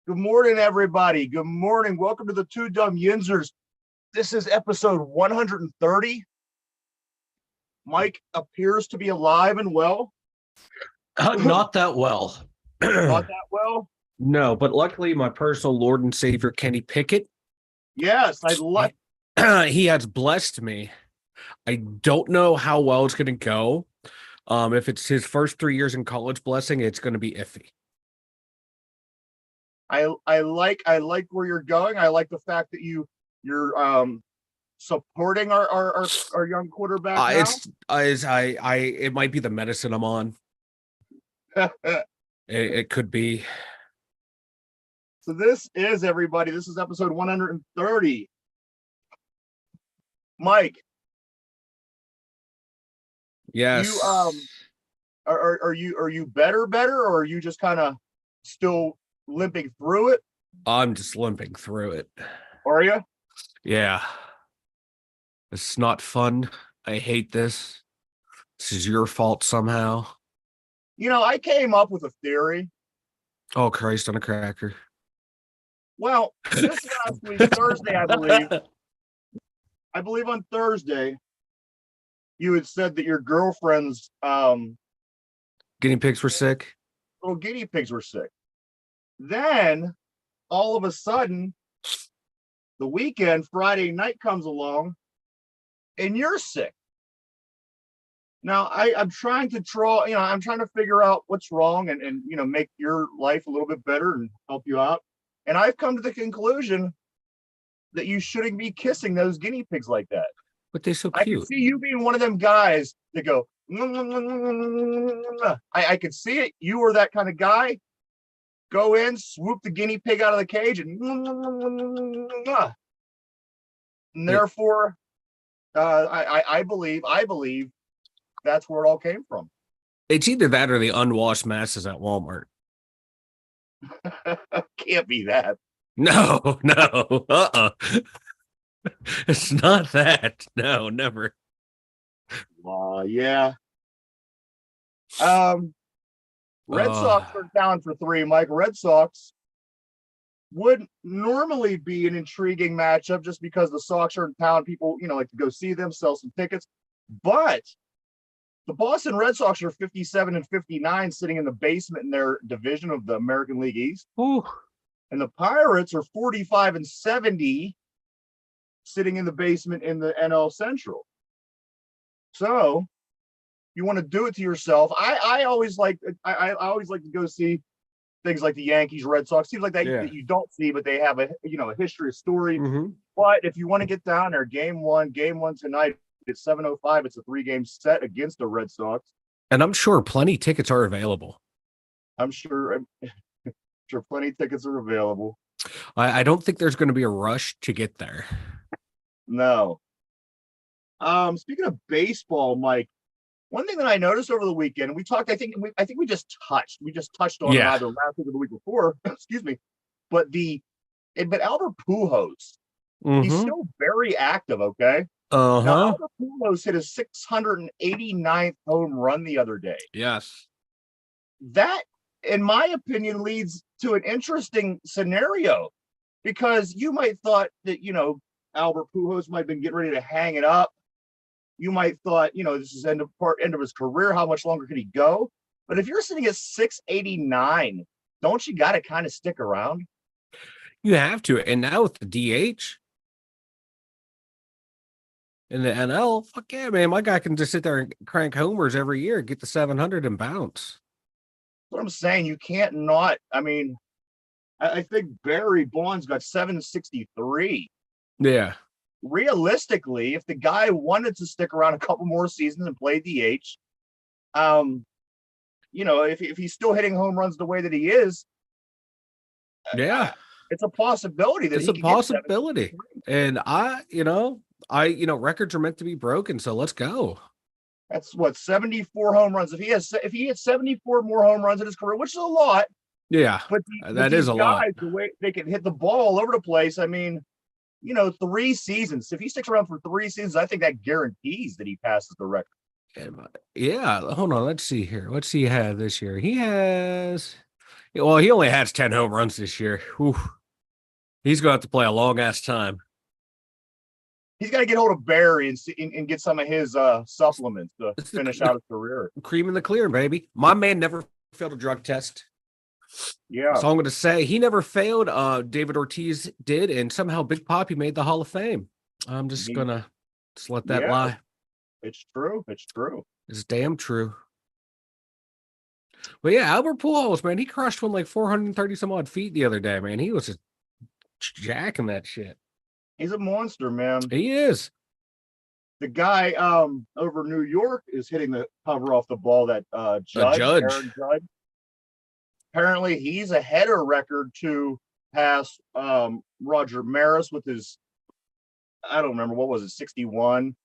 Good morning, everybody. Good morning. Welcome to the Two Dumb Yinzers. This is episode 130. Mike appears to be alive and well. Not that well. Not that well. No, but luckily my personal Lord and Savior, Kenny Pickett, Yes, I like. he has blessed me. I don't know how well it's going to go. If it's his first 3 years in college blessing, it's going to be iffy. I like where you're going. I like the fact that you're supporting our young quarterback now. It might be the medicine I'm on. It could be. So this is everybody. This is episode 130. Mike. Yes. You are you better, or are you just kind of still limping through it? I'm just limping through it. Are you? Yeah. It's not fun. I hate this. This is your fault somehow. You know, I came up with a theory. Oh, Christ on a cracker. Well, this last week, Thursday, I believe on Thursday, you had said that your girlfriend's guinea pigs were sick. little guinea pigs were sick. Then, all of a sudden, the weekend, Friday night comes along, and you're sick. Now, I'm trying to I'm trying to figure out what's wrong and make your life a little bit better and help you out. And I've come to the conclusion that you shouldn't be kissing those guinea pigs like that. But they're so I cute. can see you being one of them guys that go, I could see it. You were that kind of guy. Go in, swoop the guinea pig out of the cage, and therefore, I believe that's where it all came from. It's either that or the unwashed masses at Walmart. Can't be that. No. It's not that. No, never. Yeah. Red Sox are down for 3, Mike. Red Sox would normally be an intriguing matchup just because the Sox are in town. People, like to go see them, sell some tickets. But the Boston Red Sox are 57 and 59, sitting in the basement in their division of the American League East. Ooh. And the Pirates are 45 and 70, sitting in the basement in the NL Central. So you want to do it to yourself. I always like to go see things like the Yankees, Red Sox, teams like that that you don't see, but they have a history, a story. Mm-hmm. But if you want to get down there, game one tonight at 7:05. It's a 3-game set against the Red Sox, and I'm sure plenty tickets are available. I'm sure plenty of tickets are available. I don't think there's going to be a rush to get there. No. Speaking of baseball, Mike, one thing that I noticed over the weekend, we talked, I think we just touched on it either last week or the week before, excuse me, but Albert Pujols, he's still very active, okay? Now, Albert Pujols hit his 689th home run the other day. Yes. That, in my opinion, leads to an interesting scenario, because you might thought that, Albert Pujols might have been getting ready to hang it up. You might thought, this is end of his career. How much longer can he go? But if you're sitting at 689, don't you got to kind of stick around? You have to. And now with the DH in the NL, fuck yeah, man. My guy can just sit there and crank homers every year, get the 700 and bounce. That's what I'm saying. You can't not. I mean, I think Barry Bonds got 763. Yeah. Realistically, if the guy wanted to stick around a couple more seasons and play DH, if he's still hitting home runs the way that he is, it's a possibility that it's a possibility. And records are meant to be broken, so let's go. That's what, 74 home runs. If he hits 74 more home runs in his career, which is a lot. Yeah, but that is a lot. The way they can hit the ball all over the place. I mean, 3 seasons. If he sticks around for 3 seasons, I think that guarantees that he passes the record. Yeah, hold on. Let's see here. What's he have this year? He has Well, he only has 10 home runs this year. Whew. He's going to have to play a long ass time. He's got to get hold of Barry and get some of his supplements to finish out his career. Cream in the clear, baby. My man never failed a drug test. Yeah. So I'm going to say he never failed. David Ortiz did, and somehow Big Poppy made the Hall of Fame. I'm just going to let that lie. It's true. It's true. It's damn true. But yeah, Albert Pujols, man, he crushed one like 430 some odd feet the other day, man. He was just jacking that shit. He's a monster, man. He is. The guy over New York is hitting the cover off the ball. That Judge. Aaron Judge. Apparently, he's a header record to pass Roger Maris with his, I don't remember, what was it, 61?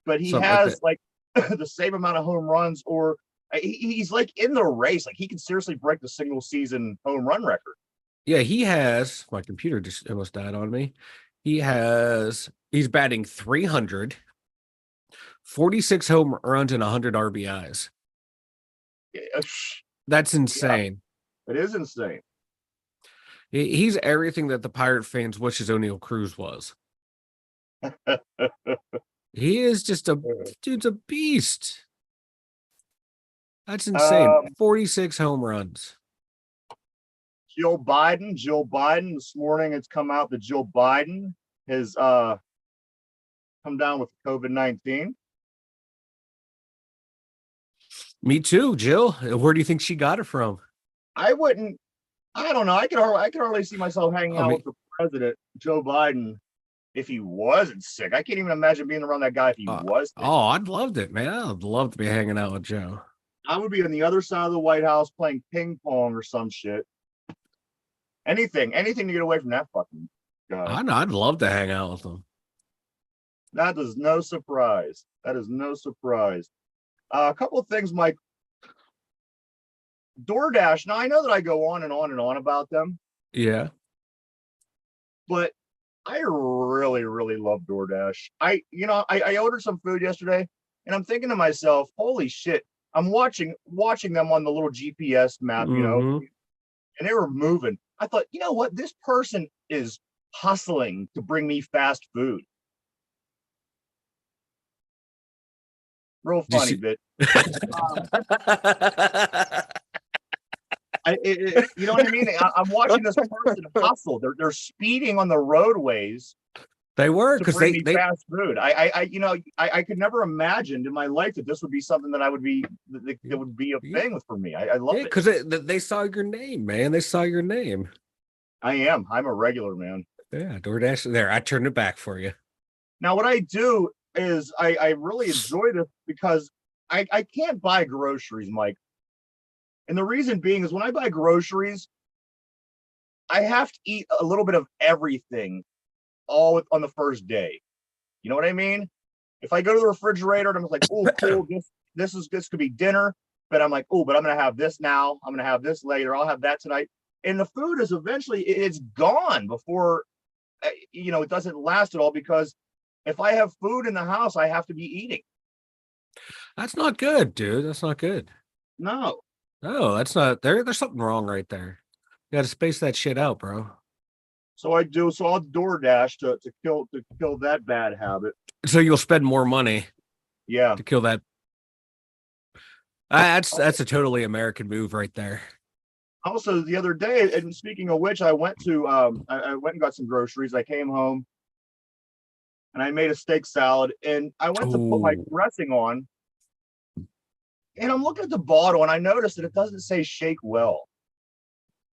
But he something has like the same amount of home runs, or he's like in the race. Like he can seriously break the single season home run record. Yeah, he has. My computer just almost died on me. He's batting 300, 46 home runs, and 100 RBIs. That's insane. Yeah, it is insane. He's everything that the Pirate fans wishes O'Neal Cruz was. He is just dude's a beast. That's insane. 46 home runs. Jill Biden, this morning it's come out that Jill Biden has come down with COVID-19. Me too, Jill. Where do you think she got it from? I don't know. I could hardly see myself hanging out with the president, Joe Biden, if he wasn't sick. I can't even imagine being around that guy if he was sick. Oh, I'd loved it, man. I'd love to be hanging out with Joe. I would be on the other side of the White House playing ping pong or some shit. Anything to get away from that fucking guy. I'd love to hang out with him. That is no surprise. A couple of things, Mike. DoorDash. Now I know that I go on and on and on about them. Yeah. But I really, really love DoorDash. I ordered some food yesterday, and I'm thinking to myself, holy shit! I'm watching them on the little GPS map, and they were moving. I thought, you know what? This person is hustling to bring me fast food. Real funny bit. You know what I mean? I'm watching this person hustle. They're speeding on the roadways. They were, because they fast food. I could never imagine in my life that this would be something that would be a thing for me. I love it because they saw your name, man. They saw your name. I'm a regular, man. Yeah, DoorDash. There, I turned it back for you. Now, what I do is I really enjoy this because I can't buy groceries, Mike. And the reason being is when I buy groceries, I have to eat a little bit of everything all on the first day. You know what I mean? If I go to the refrigerator and I'm like, oh, cool, this could be dinner, but I'm like, oh, but I'm gonna have this now. I'm gonna have this later. I'll have that tonight. And the food is eventually it's gone before it doesn't last at all, because if I have food in the house, I have to be eating. That's not good, dude. That's not good. No, that's not there's something wrong right there. You gotta space that shit out, bro. So I'll DoorDash to kill that bad habit. So you'll spend more money. Yeah. To kill that. That's a totally American move right there. Also, the other day, and speaking of which, I went and got some groceries. I came home and I made a steak salad, and I went to put my dressing on, and I'm looking at the bottle and I noticed that it doesn't say shake well.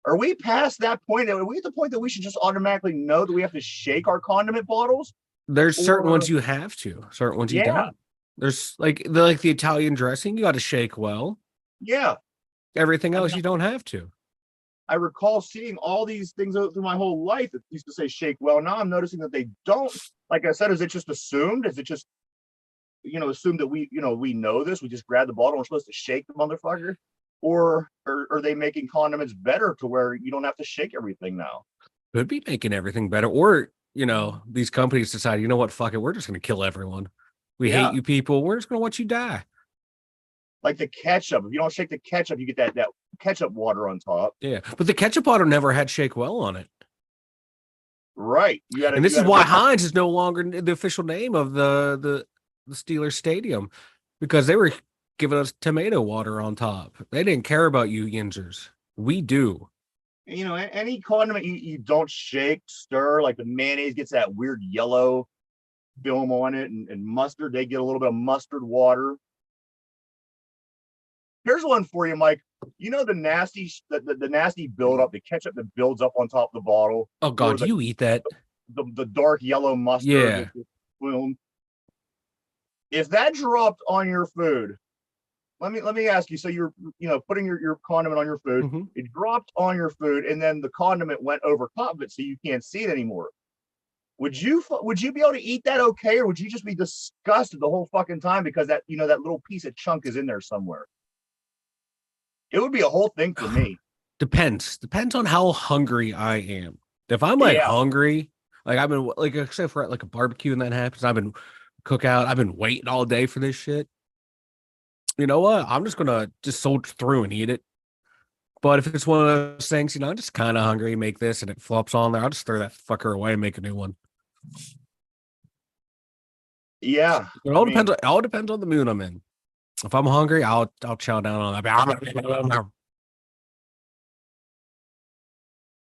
Are we past that point? Are we at the point that we should just automatically know that we have to shake our condiment bottles? There's certain ones you have to, certain ones you don't. There's like the Italian dressing, you got to shake well. Yeah. Everything else you don't have to. I recall seeing all these things through my whole life that used to say shake well. Now I'm noticing that they don't. Like I said, is it just assumed? Is it just, assumed that we know this? We just grab the bottle and we're supposed to shake the motherfucker? Or are they making condiments better to where you don't have to shake everything now? Could be making everything better. Or, these companies decide, you know what, fuck it, we're just going to kill everyone. We hate you people. We're just going to watch you die. Like the ketchup. If you don't shake the ketchup, you get that ketchup water on top. Yeah, but the ketchup water never had Shake Well on it. Right. You got to. And this is why Heinz is no longer the official name of the Steelers stadium, because they were giving us tomato water on top. They didn't care about you Yinzers. We do. Any condiment you don't shake, stir, like the mayonnaise gets that weird yellow film on it, and mustard, they get a little bit of mustard water. Here's one for you, Mike. The nasty the nasty buildup, the ketchup that builds up on top of the bottle. Oh God, do you eat that? The dark yellow mustard. Yeah. If that dropped on your food, let me ask you. So you're putting your condiment on your food. Mm-hmm. It dropped on your food, and then the condiment went over top of it, so you can't see it anymore. Would you be able to eat that okay, or would you just be disgusted the whole fucking time because that that little piece of chunk is in there somewhere? It would be a whole thing for me. Depends on how hungry I am. If I'm hungry, like I've been except for like a barbecue and that happens, I've been cookout, I've been waiting all day for this shit. You know what? I'm just gonna just soldier through and eat it. But if it's one of those things, I'm just kind of hungry, make this and it flops on there, I'll just throw that fucker away and make a new one. Yeah. It all depends on the mood I'm in. If I'm hungry, I'll chow down on that.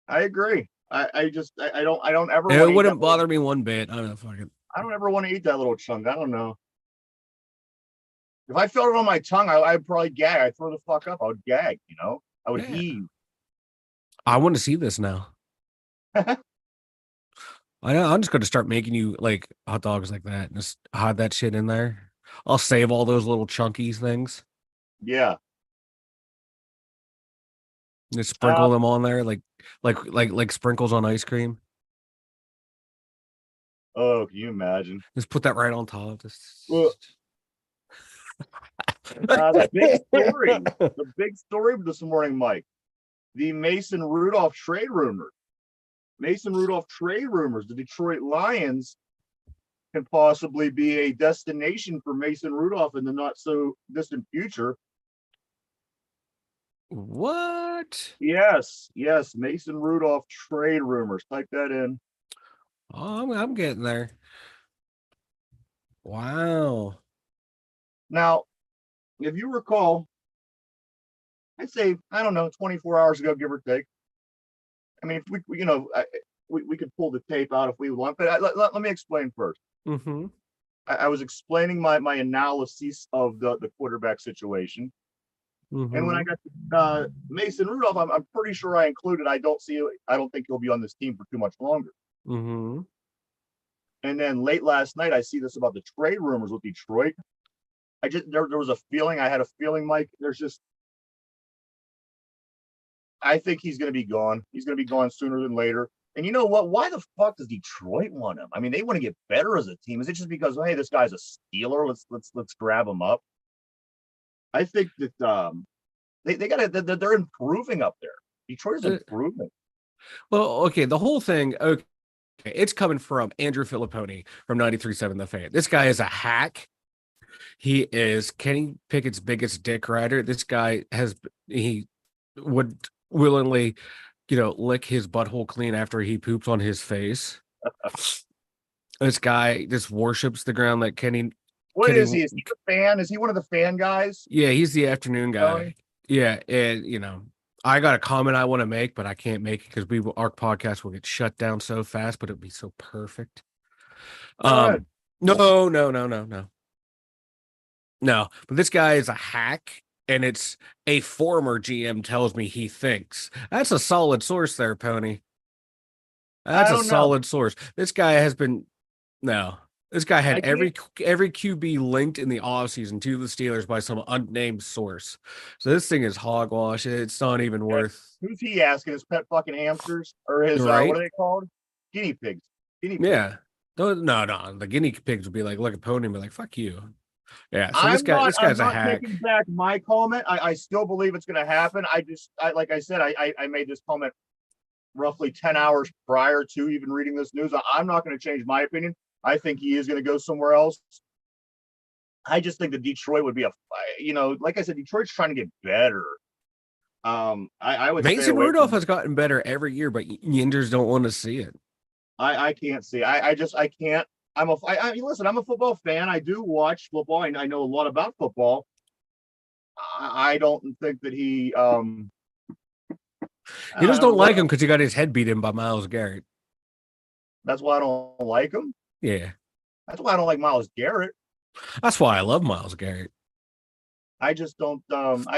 I agree. I don't ever. It wouldn't bother me one bit. I don't know. Fuck it. I don't ever want to eat that little chunk. I don't know. If I felt it on my tongue, I'd probably gag. I'd throw the fuck up. I would gag. I would heave. I want to see this now. I'm just going to start making you like hot dogs like that and just hide that shit in there. I'll save all those little chunky things. Yeah. Just sprinkle them on there like sprinkles on ice cream. Oh, can you imagine? Just put that right on top. The big story this morning, Mike. The Mason Rudolph trade rumor. The Detroit Lions can possibly be a destination for Mason Rudolph in the not so distant future. What? Yes. Mason Rudolph trade rumors. Type that in. Oh, I'm getting there. Wow. Now, if you recall, I'd say, I don't know, 24 hours ago, give or take. I mean, if we could pull the tape out if we want, but let me explain first. Mm-hmm. I was explaining my analysis of the quarterback situation. Mm-hmm. And when I got to Mason Rudolph, I'm pretty sure I included. I don't think he'll be on this team for too much longer. Mm-hmm. And then late last night, I see this about the trade rumors with Detroit. There was a feeling. I had a feeling, Mike. I think he's going to be gone. He's going to be gone sooner than later. And you know what? Why the fuck does Detroit want him? I mean, they want to get better as a team. Is it just because, hey, this guy's a Steeler? Let's grab him up. I think that they're improving up there. Detroit is improving. Well, okay, the whole thing. Okay, it's coming from Andrew Filipponi from 93.7 The Fan. This guy is a hack. He is Kenny Pickett's biggest dick rider. This guy he would willingly, lick his butthole clean after he poops on his face. This guy just worships the ground that Kenny. Is he? Is he a fan? Is he one of the fan guys? Yeah, he's the afternoon guy. Yeah, and I got a comment I want to make, but I can't make it because our podcast will get shut down so fast. But it'd be so perfect. No. But this guy is a hack, and it's a former GM tells me he thinks. That's a solid source there, Pony. That's a solid source. This guy has been This guy had every QB linked in the offseason to the Steelers by some unnamed source. So this thing is hogwash. It's not even worth. Who's he asking? His pet fucking hamsters or his what are they called? Guinea pigs. Yeah. No. The guinea pigs would be like, look at Pony and be like, fuck you. Yeah. So this guy's a hack. Taking back my comment. I still believe it's going to happen. Like I said, I made this comment roughly 10 hours prior to even reading this news. I'm not going to change my opinion. I think he is going to go somewhere else. I just think that Detroit would be like I said, Detroit's trying to get better. I would stay Mason away Rudolph from. has gotten better every year, but Yinders don't want to see it. I can't see. I can't. Listen. I'm a football fan. I do watch football. I know a lot about football. I don't think that he. You I just don't don't know like what. him because he got his head beat in by Miles Garrett. That's why I don't like him. Yeah, That's why I don't like Miles Garrett. that's why I love Miles Garrett. I just don't. I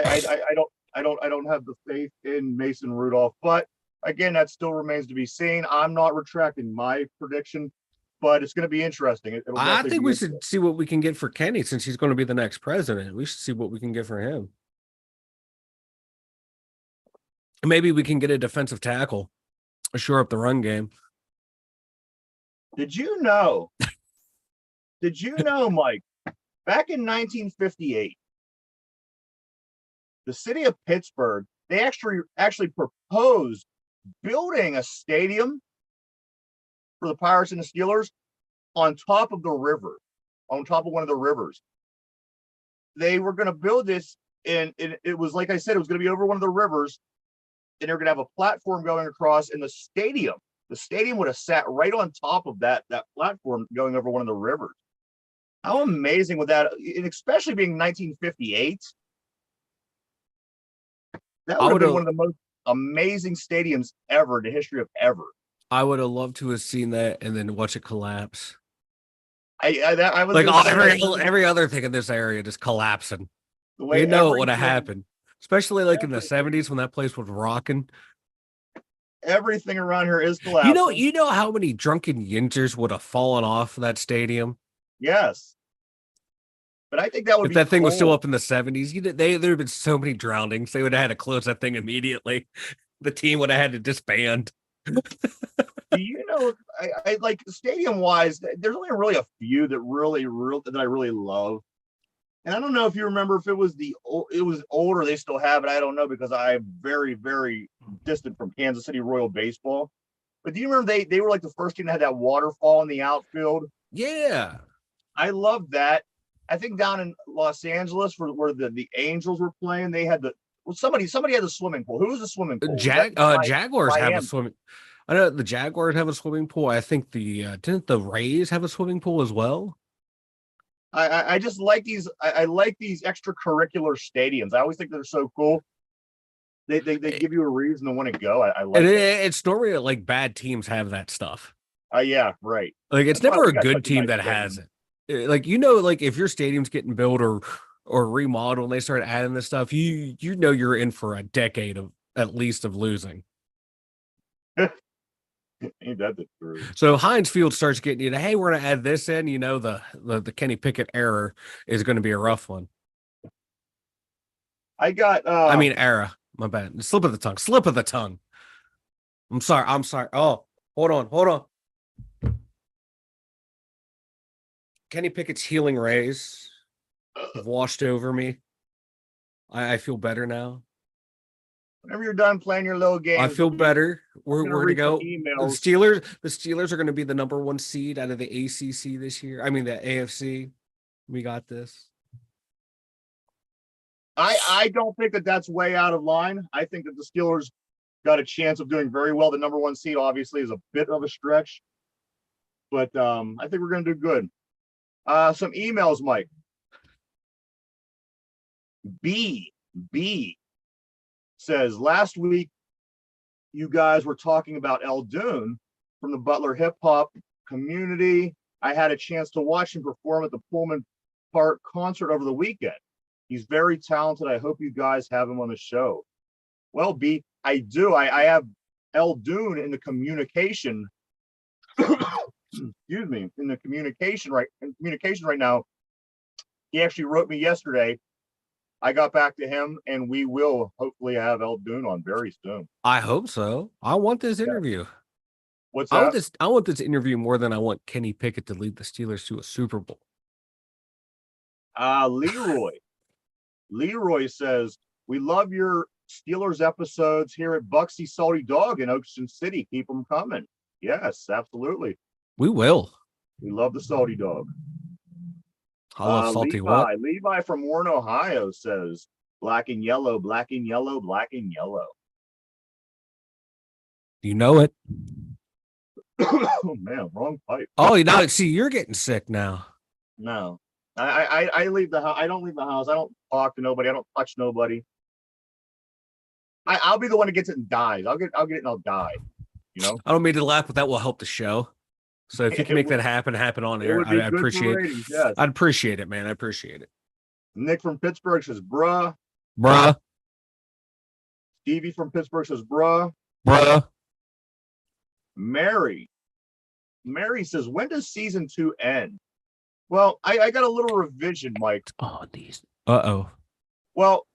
don't have the faith in Mason Rudolph. But again, that still remains to be seen. I'm not retracting my prediction, but it's going to be interesting. It'll I definitely think be we interesting. should see what we can get for Kenny since he's going to be the next president. We should see what we can get for him. Maybe we can get a defensive tackle, shore up the run game. Did you know? Did you know, Mike? Back in 1958, the city of Pittsburgh, they actually proposed building a stadium for the Pirates and the Steelers on top of the river, on top of one of the rivers. They were going to build this, and it was, like I said, it was going to be over one of the rivers, and they were going to have a platform going across in the stadium. The stadium would have sat right on top of that platform going over one of the rivers. How amazing would that, and especially being 1958, that I would have would been one have of the most amazing stadiums ever in the history of ever. I would have loved to have seen that and then watch it collapse. I was Like gonna say every other thing in this area just collapsing. the You way know it would have everything, happened. Especially like in the everything, 70s when that place was rocking. everything around here is collapsing. You know how many drunken yinters would have fallen off that stadium Yes, but I think that would if be that thing was still cool. up in the 70s. There'd have been so many drownings. They would have had to close that thing immediately. The team would have had to disband. Do you know? I like stadium wise. There's only really a few that that I really love. And I don't know if you remember if it was older. They still have it. I don't know because I'm very distant from Kansas City Royal baseball. But do you remember they were like the first team that had that waterfall in the outfield? Yeah. I love that. I think down in Los Angeles where the Angels were playing, they had somebody had a swimming pool. Who was the swimming pool? Was that Jaguars have a Miami? swimming. I know the Jaguars have a swimming pool. I think didn't the Rays have a swimming pool as well? I just like these. I like these extracurricular stadiums. I always think they're so cool. They give you a reason to want to go. I like And it. it's normally like bad teams have that stuff. Yeah, right. Like it's That's why never we a got good such a team nice that has stadium. it. Like like if your stadium's getting built or remodeled and they start adding this stuff, you know you're in for a decade of at least of losing. Ain't that the truth? So Heinz Field starts getting you to, hey, we're gonna add this in. You know the Kenny Pickett error is going to be a rough one. I got I mean era. My bad. Slip of the tongue. Slip of the tongue. I'm sorry. I'm sorry. Oh, hold on. Hold on. Kenny Pickett's healing rays have washed over me. I feel better now. whenever you're done playing your little I games. feel better. I'm We're gonna we're to read some go. emails. The Steelers are going to be the number one seed out of the ACC this year. I mean the AFC. We got this. I don't think that that's way out of line. I think that the Steelers got a chance of doing very well. The number one seed obviously is a bit of a stretch, but I think we're going to do good. Some emails, Mike. B says last week you guys were talking about El Dune from the Butler hip hop community. I had a chance to watch him perform at the Pullman Park concert over the weekend. He's very talented. I hope you guys have him on the show. Well, B, I do. I have El Dune in the communication. Excuse me, in the communication right now. He actually wrote me yesterday. I got back to him, and we will hopefully have El Dune on very soon. I hope so. I want this Yeah. interview. What's that? I want this interview more than I want Kenny Pickett to lead the Steelers to a Super Bowl. Leroy says, we love your Steelers episodes here at Buxy Salty Dog in Ocean City. Keep them coming. Yes, absolutely. We will. We love the Salty Dog. I love salty what? Levi from Warren, Ohio says, Black and yellow, black and yellow, black and yellow. You know it. Oh man, wrong pipe. Oh, now see, you're getting sick now. No, I leave the house. I don't leave the house. I don't talk to nobody. I don't touch nobody. I'll be the one that gets it and dies. I'll get it and I'll die. You know. I don't mean to laugh, but that will help the show. So if you can make that happen on It air, would be I good for appreciate. ratings, yes. I'd appreciate it, man. I appreciate it. Nick from Pittsburgh says, "Bruh." Bruh. Stevie from Pittsburgh says, "Bruh." Bruh. Mary says, "When does season 2 end?" Well, I got a little revision, Mike. Oh, these. Uh-oh. Well,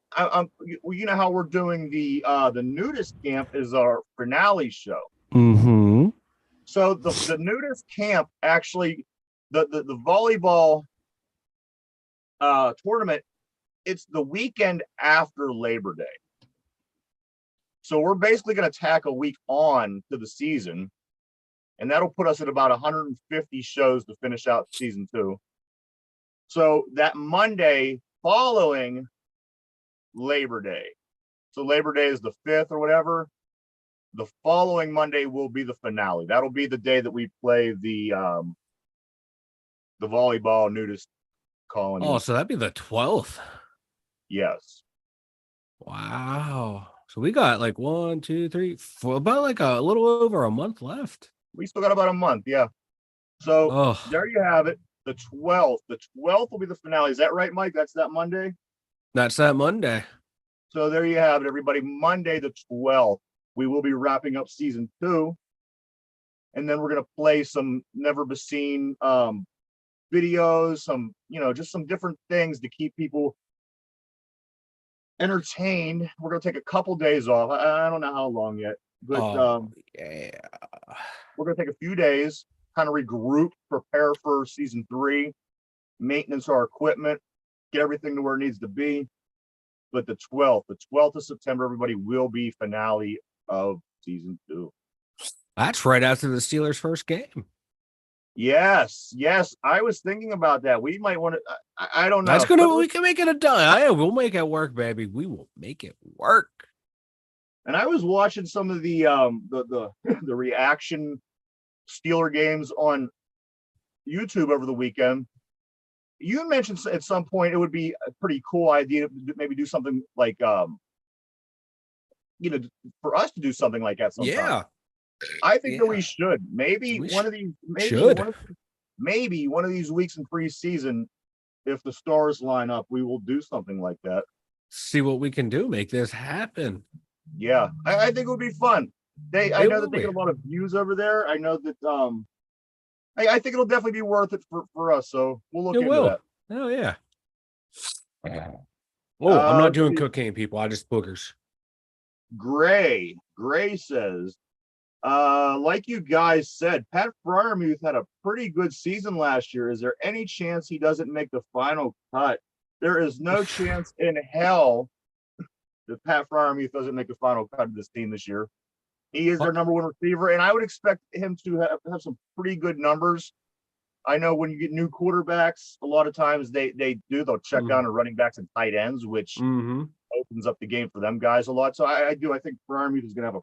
you know how we're doing the nudist camp is our finale show. Mm-hmm. So the nudist camp actually, the volleyball tournament, it's the weekend after Labor Day. So we're basically going to tack a week on to the season, and that'll put us at about 150 shows to finish out season 2. So that Monday following Labor Day, so Labor Day is the 5th or whatever, the following Monday will be the finale. That'll be the day that we play the volleyball nudist colony. Oh, so that'd be the 12th. Yes. Wow. So we got like 1, 2, 3, 4, about like a little over a month left. We still got about a month, yeah. So there you have it. The 12th. The 12th will be the finale. Is that right, Mike? That's that Monday? That's that Monday. So there you have it, everybody. Monday the 12th. We will be wrapping up season 2. And then we're going to play some never seen videos, some, just some different things to keep people entertained. We're going to take a couple days off. I don't know how long yet, but yeah, we're going to take a few days, kind of regroup, prepare for season 3, maintenance our equipment, get everything to where it needs to be. But the 12th of September, everybody, will be finale of season 2. That's right after the Steelers' first game. Yes. I was thinking about that. We might want to. I don't know. We can make it a done. We'll make it work, baby. We will make it work. And I was watching some of the the reaction Steeler games on YouTube over the weekend. You mentioned at some point it would be a pretty cool idea to maybe do something like for us to do something like that sometime. Yeah. I think that we should. Maybe one of these weeks in preseason, if the stars line up, we will do something like that. See what we can do, make this happen. Yeah, I think it would be fun. I know that they get a lot of views over there. I know that I think it'll definitely be worth it for us. So we'll look into that. Oh yeah. Oh, I'm not doing cocaine, people. I just boogers. Gray says, like you guys said, Pat Fryermuth had a pretty good season last year. Is there any chance he doesn't make the final cut? There is no chance in hell that Pat Fryermuth doesn't make the final cut of this team this year. He is their number 1 receiver, and I would expect him to have some pretty good numbers. I know when you get new quarterbacks, a lot of times they'll check down to running backs and tight ends, which opens up the game for them guys a lot. So I think Fryermuth is going to have a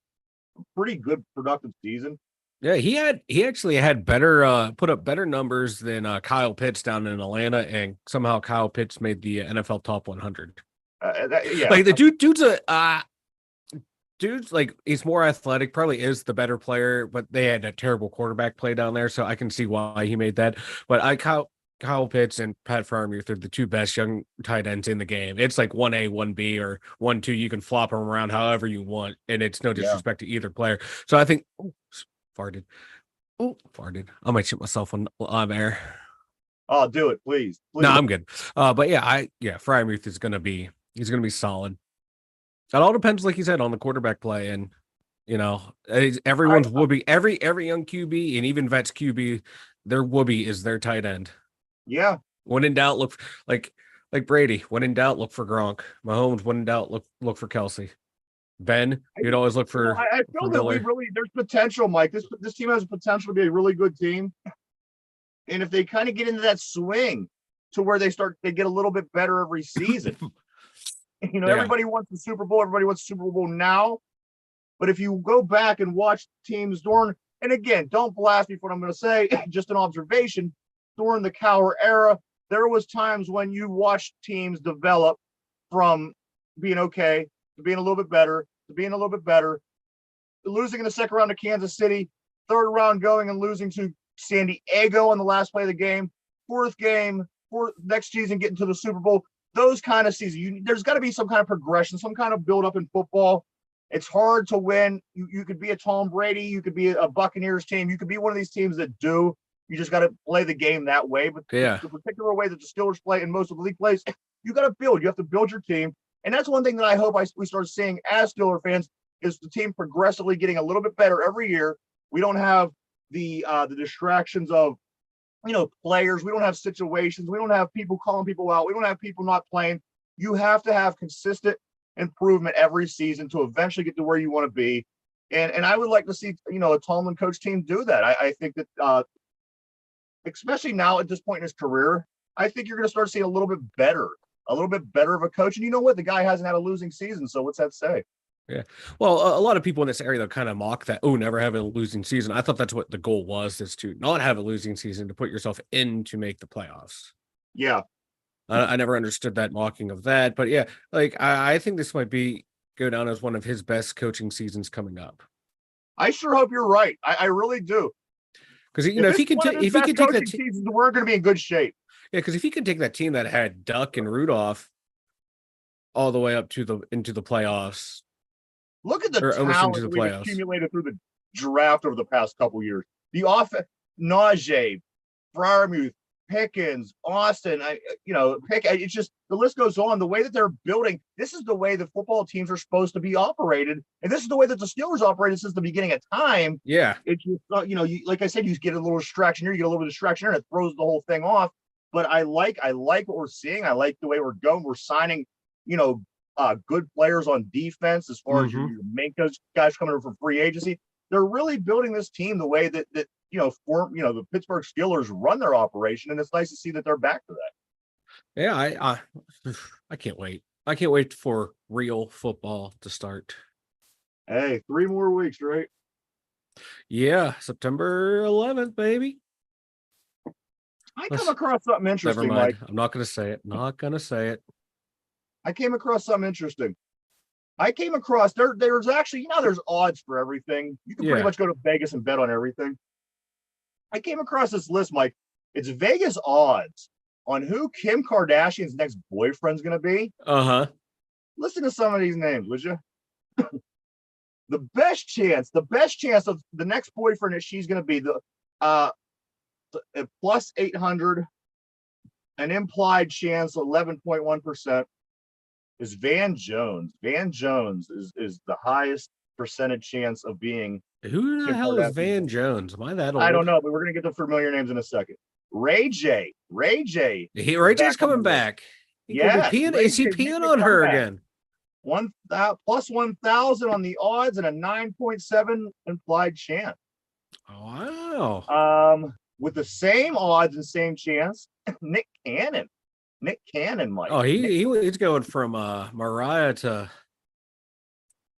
pretty good productive season. Yeah, he actually had better put up better numbers than Kyle Pitts down in Atlanta, and somehow Kyle Pitts made the NFL top 100. Like the dude's like, he's more athletic, probably is the better player, but they had a terrible quarterback play down there, so I can see why he made that. But Kyle Pitts and Pat Fryermuth are the 2 best young tight ends in the game. It's like 1A, 1B, or 1-2. You can flop them around however you want, and it's no disrespect to either player. So I think, farted. I might shoot myself on air. Oh, do it, please. No, I'm good. But Fryermuth is gonna be solid. It all depends, like you said, on the quarterback play, and everyone's whoopee. Every young QB and even vets QB, their whoopee is their tight end. Yeah. When in doubt, look like Brady. When in doubt, look for Gronk. Mahomes. When in doubt, look for Kelsey. Ben, you'd always look for. I feel that there's potential, Mike. This team has potential to be a really good team, and if they kind of get into that swing to where they get a little bit better every season. You know, Yeah. everybody wants the Super Bowl. Everybody wants the Super Bowl now. But if you go back and watch teams during, and again, don't blast me for what I'm going to say, just an observation, during the Cowher era, there was times when you watched teams develop from being okay to being a little bit better to being a little bit better, losing in the second round to Kansas City, third round going and losing to San Diego on the last play of the game, fourth next season getting to the Super Bowl. Those kind of seasons, there's got to be some kind of progression, some kind of build up in football. It's hard to win. You could be a Tom Brady, you could be a Buccaneers team, you could be one of these teams that do. You just got to play the game that way. But Yeah. the particular way that the Steelers play and most of the league plays, you got to build. You have to build your team. And that's one thing that I hope we start seeing as Steeler fans is the team progressively getting a little bit better every year. We don't have the distractions of, players. We don't have situations. We don't have people calling people out. We don't have people not playing. You have to have consistent improvement every season to eventually get to where you want to be. And I would like to see, a Tomlin coach team do that. I think that, especially now at this point in his career, I think you're going to start seeing a little bit better of a coach. And you know what? The guy hasn't had a losing season. So what's that say? Yeah. Well, a lot of people in this area, they'll kind of mock that, never have a losing season. I thought that's what the goal was, is to not have a losing season, to put yourself in to make the playoffs. Yeah. I never understood that mocking of that. But yeah, like I think this might go down as one of his best coaching seasons coming up. I sure hope you're right. I really do. Because, if he can take that seasons, we're going to be in good shape. Yeah, because if he can take that team that had Duck and Rudolph all the way up into the playoffs. Look at the talent that we've accumulated through the draft over the past couple years. The offense, Najee, Freiermuth, Pickens, Austin, it's just, the list goes on. The way that they're building, this is the way the football teams are supposed to be operated. And this is the way that the Steelers operated since the beginning of time. Yeah. It's just, like I said, you get a little distraction here, you get a little bit of distraction here, and it throws the whole thing off. But I like what we're seeing. I like the way we're going. We're signing, good players on defense as far as your Minka guys coming in from free agency. They're really building this team the way that the Pittsburgh Steelers run their operation, and it's nice to see that they're back to that. Yeah, I can't wait. I can't wait for real football to start. Hey, 3 more weeks, right? Yeah, September 11th, baby. I come across something interesting. Never mind. Mike. I'm not going to say it. Not going to say it. I came across something interesting. I came across there's actually, there's odds for everything. You can pretty much go to Vegas and bet on everything. I came across this list, Mike. It's Vegas odds on who Kim Kardashian's next boyfriend's going to be. Uh-huh. Listen to some of these names, would you? The best chance of the next boyfriend that she's going to be, plus 800, an implied chance 11.1%, is Van Jones. Van Jones is the highest percentage chance of being. Who the hell is Van Jones? Am I that old? I don't know, but we're gonna get the familiar names in a second. Ray J. Ray J's coming back. Yeah. Is he peeing on her again? Plus 1,000 on the odds and a 9.7 implied chance. Wow. With the same odds and same chance, Nick Cannon, Mike. Oh, he's going from Mariah to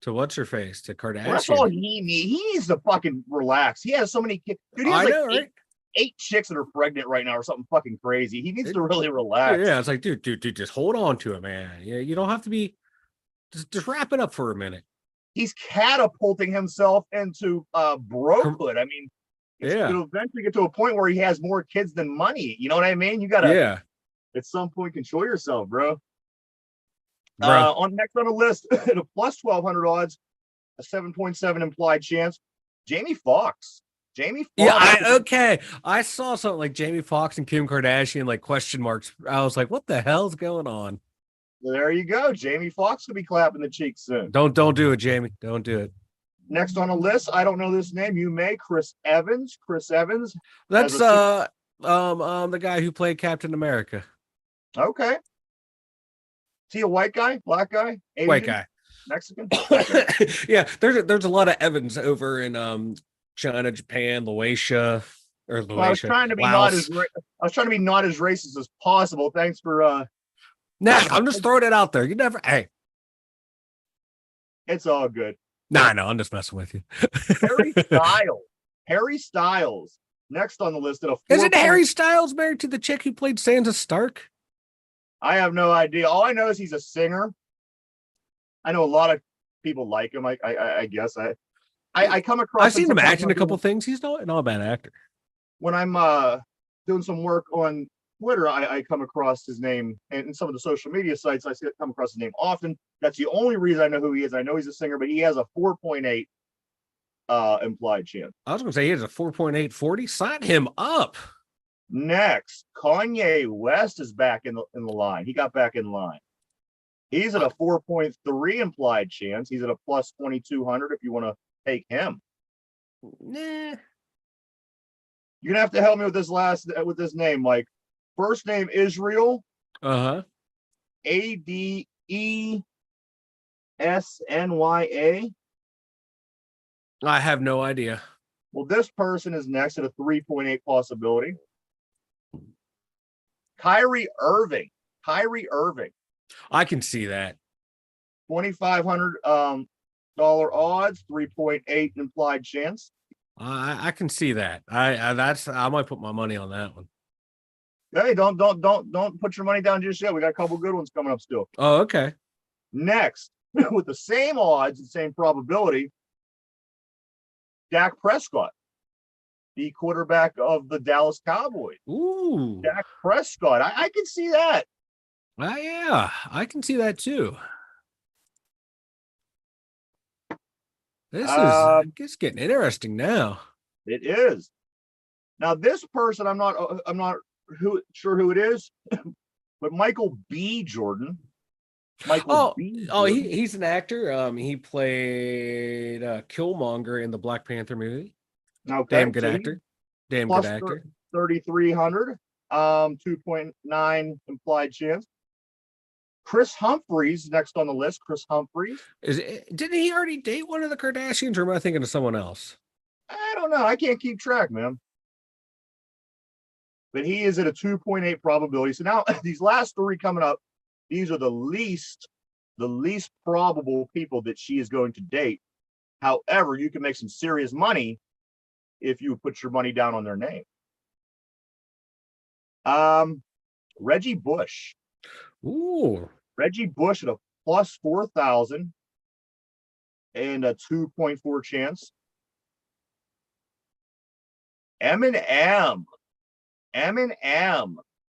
what's her face to Kardashian. Well, that's all he needs. He needs to fucking relax. He has so many kids. Dude, he has right? eight chicks that are pregnant right now or something fucking crazy. He needs to really relax. Yeah, it's like, dude, just hold on to it, man. Yeah, you don't have to be. Just wrap it up for a minute. He's catapulting himself into brokehood. I mean, it'll eventually get to a point where he has more kids than money. You know what I mean? You gotta at some point control yourself, bro. Next on the list, at a plus 1,200 odds, a 7.7 implied chance, Jamie Foxx. Yeah, I saw something like Jamie Foxx and Kim Kardashian, like question marks. I was like, what the hell's going on? There you go. Jamie Foxx could be clapping the cheeks soon. Don't do it, Jamie. Don't do it. Next on the list, I don't know this name. You may. Chris Evans. That's the guy who played Captain America. Okay. Is he a white guy, black guy, Asian? White guy, Mexican? Yeah, there's a lot of Evans over in China, Japan, Laotia. Well, I was trying to be not as racist as possible. Thanks for Nah, I'm just throwing it out there. You never. Hey, It's all good. nah, no, I'm just messing with you. Harry Styles. Harry Styles. Next on the list at a 4. Isn't Harry Styles married to the chick who played Sansa Stark? I have no idea. All I know is he's a singer. I know a lot of people like him. I guess I come across. I've seen him act in a couple things. He's not a bad actor. When I'm doing some work on Twitter, I come across his name, and in some of the social media sites, I come across his name often. That's the only reason I know who he is. I know he's a singer, but he has a 4.8 implied chance. I was going to say he has a 4.840. Sign him up. Next, Kanye West is back in the line. He got back in line. He's at a 4.3 implied chance. He's at a plus 2,200 if you want to take him. Nah. You're gonna have to help me with this name, Mike. First name Israel. Adesnya. I have no idea. Well, this person is next at a 3.8 possibility. Kyrie Irving. I can see that. $2,500 odds, 3.8 implied chance. I can see that. I might put my money on that one. Hey, don't put your money down just yet. We got a couple good ones coming up still. Oh, okay. Next, with the same odds and same probability, Dak Prescott, the quarterback of the Dallas Cowboys. Ooh. Dak Prescott. I can see that. Yeah, I can see that too. This is getting interesting now. It is. Now, this person, I'm not sure who it is, but Michael B. Jordan. He's an actor. He played Killmonger in the Black Panther movie. Okay, damn good actor. 3,300. 2.9 implied chance. Chris Humphries next on the list. Chris Humphries. Didn't he already date one of the Kardashians, or am I thinking of someone else? I don't know. I can't keep track, man. But he is at a 2.8 probability. So now these last three coming up, these are the least probable people that she is going to date. However, you can make some serious money if you put your money down on their name. Reggie Bush. Ooh. Reggie Bush at a plus 4,000 and a 2.4 chance. Eminem.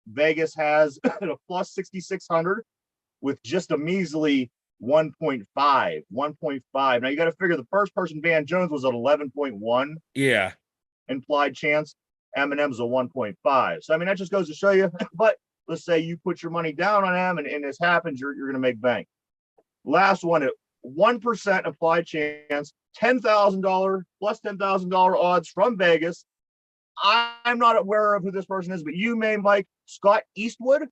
Vegas has at a plus 6,600 with just a measly 1.5. Now you got to figure the first person, Van Jones, was at 11.1. Yeah. Implied chance. Eminem's a 1.5. So I mean that just goes to show you. But let's say you put your money down on him and this happens, you're going to make bank. Last one at 1% applied chance, $10,000 plus $10,000 odds from Vegas. I'm not aware of who this person is, but you may, Mike. Scott Eastwood.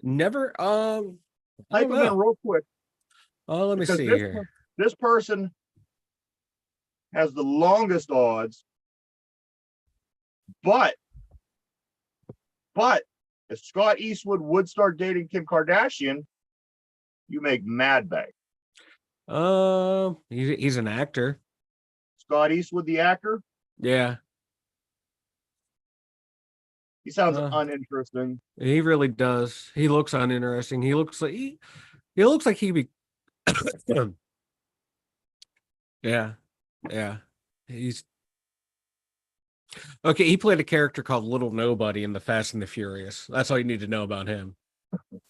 Never. Type him in real quick. Oh, let me see here. This person has the longest odds, but if Scott Eastwood would start dating Kim Kardashian, you make mad bank. He's an actor. Scott Eastwood, the actor. Yeah. He sounds uninteresting. He really does. He looks uninteresting. He looks like he'd be. Yeah. He's okay. He played a character called Little Nobody in the Fast and the Furious. That's all you need to know about him.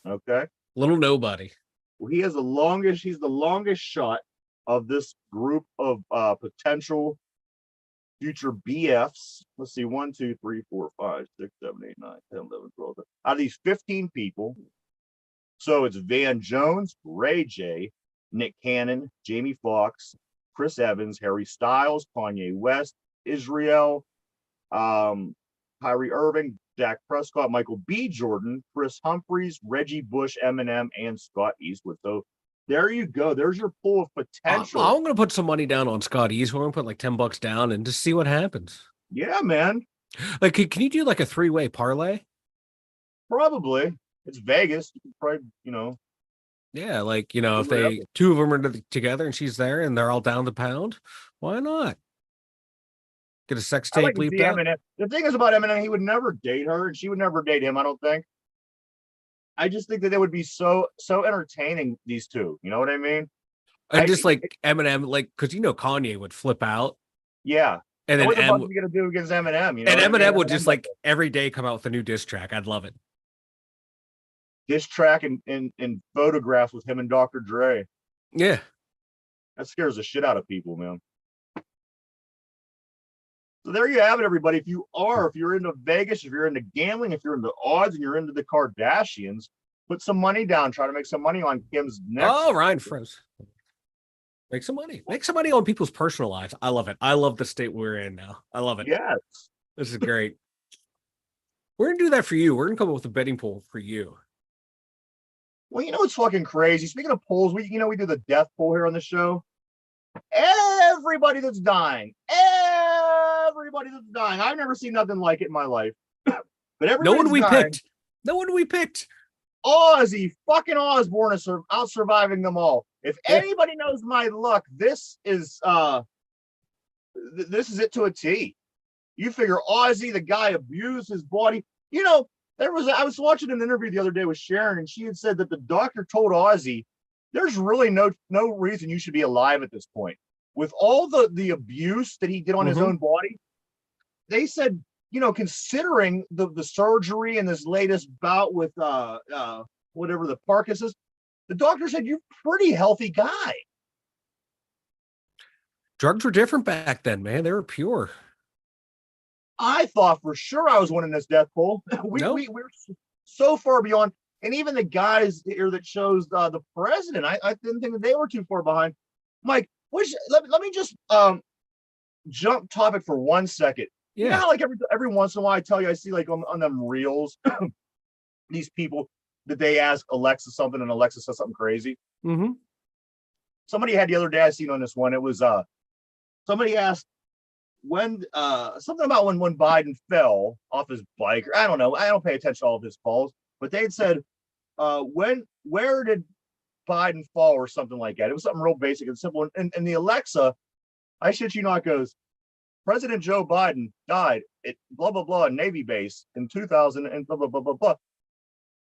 Okay. Little Nobody. Well, he's the longest shot of this group of potential future BFs. Let's see, 1, 2, 3, 4, 5, 6, 7, 8, 9, 10, 11, 12. Out of these 15 people, so it's Van Jones, Ray J, Nick Cannon, Jamie Foxx, Chris Evans, Harry Styles, Kanye West, Israel, Kyrie Irving, Dak Prescott, Michael B. Jordan, Chris Humphries, Reggie Bush, Eminem, and Scott Eastwood. So there you go. There's your pool of potential. I'm going to put some money down on Scott Eastwood. I'm going to put like $10 down and just see what happens. Yeah, man. Like, can you do like a 3-way parlay? Probably. It's Vegas. You could probably, Yeah, like do if whatever. they two of them are together and she's there and they're all down the pound, why not get a sex I'd like tape to see leaped out? Eminem. The thing is about Eminem, he would never date her, and she would never date him. I don't think. I just think that they would be so entertaining. These two, you know what I mean? And just like Eminem, like because Kanye would flip out, Yeah. and And then what the fuck are you gonna do against Eminem? You know and what I mean? Eminem would Eminem just like like every day come out with a new diss track. I'd love it. diss track and photographs with him and Dr. Dre. Yeah. That scares the shit out of people, man. So there you have it, everybody. If you're into Vegas, if you're into gambling, if you're into odds, and you're into the Kardashians, put some money down. Try to make some money on Kim's next. Oh, Ryan froze. Make some money. Make some money on people's personal lives. I love it. I love the state we're in now. I love it. Yes. This is great. We're gonna do that for you. We're gonna come up with a betting pool for you. Well, it's fucking crazy. Speaking of polls, we do the death poll here on the show. Everybody that's dying. Everybody that's dying. I've never seen nothing like it in my life. But No everybody's one we dying. picked. No one we picked. Ozzy fucking Osbourne is out surviving them all. If anybody knows my luck, this is it to a T. You figure Ozzy, the guy abused his body. I was watching an interview the other day with Sharon, and she had said that the doctor told Ozzy, there's really no reason you should be alive at this point. With all the abuse that he did on his own body, they said, considering the surgery and this latest bout with whatever the Parkinson's, the doctor said you're a pretty healthy guy. Drugs were different back then, man. They were pure. I thought for sure I was winning this death poll. We're so far beyond, and even the guys here that chose the president, I didn't think that they were too far behind. Mike, let me just jump topic for 1 second. Yeah. You know how like every once in a while I tell you I see like on them reels these people that they ask Alexa something and Alexa says something crazy. Mm-hmm. Somebody had the other day I seen on this one. It was somebody asked when something about when Biden fell off his bike, or I don't know. I don't pay attention to all of his calls, but they had said where did Biden fall or something like that. It was something real basic and simple. And the Alexa, I shit you not, goes, President Joe Biden died at blah blah blah Navy base in 2000 and blah blah blah blah blah.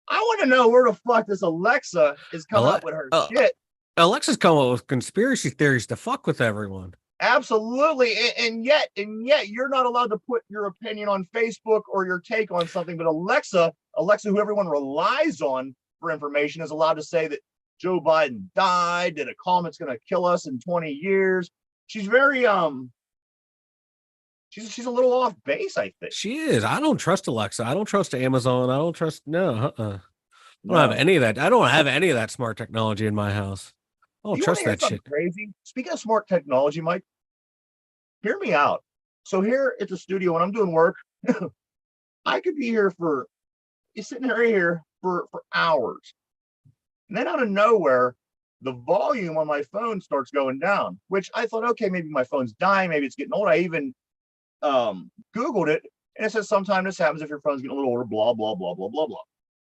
I want to know where the fuck this Alexa is coming up with her shit. Alexa's coming up with conspiracy theories to fuck with everyone. Absolutely, and yet you're not allowed to put your opinion on Facebook or your take on something. But Alexa, who everyone relies on for information, is allowed to say that Joe Biden died, that a comet's going to kill us in 20 years. She's very she's a little off base, I think. She is. I don't trust Alexa. I don't trust Amazon. I don't trust I don't No. have any of that. I don't have any of that smart technology in my house. I don't trust that shit. Crazy. Speaking of smart technology, Mike, hear me out. So here at the studio when I'm doing work, I could be here sitting right here for hours. And then out of nowhere, the volume on my phone starts going down, which I thought, okay, maybe my phone's dying, maybe it's getting old. I even Googled it, and it says sometimes this happens if your phone's getting a little older, blah, blah, blah, blah, blah, blah.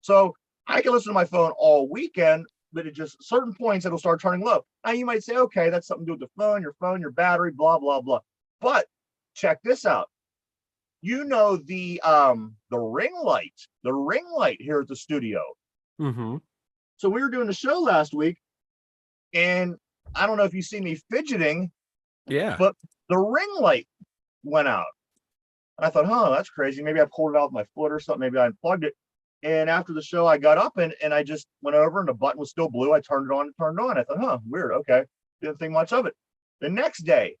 So I can listen to my phone all weekend, but at just certain points it'll start turning low. Now you might say, okay, that's something to do with the phone, your battery, blah, blah, blah. But check this out. The ring light here at the studio. Mm-hmm. So we were doing the show last week, and I don't know if you see me fidgeting. Yeah. But the ring light went out. And I thought, that's crazy. Maybe I pulled it out with my foot or something. Maybe I unplugged it. And after the show, I got up and I just went over and the button was still blue. I turned it on and turned it on. I thought, weird. Okay. Didn't think much of it. The next day,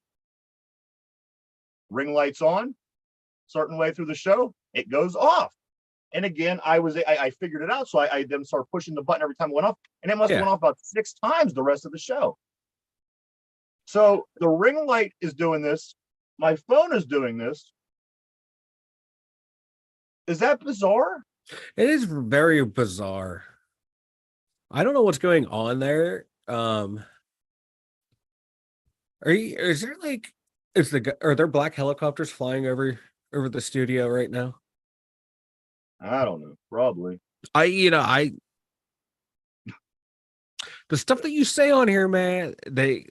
ring light's on, certain way through the show, it goes off. And again, I figured it out. So I then started pushing the button every time it went off. And it must have went off about 6 times the rest of the show. So the ring light is doing this. My phone is doing this. Is that bizarre? It is very bizarre. I don't know what's going on there. Are there black helicopters flying over the studio right now? I don't know. Probably. I the stuff that you say on here, man, they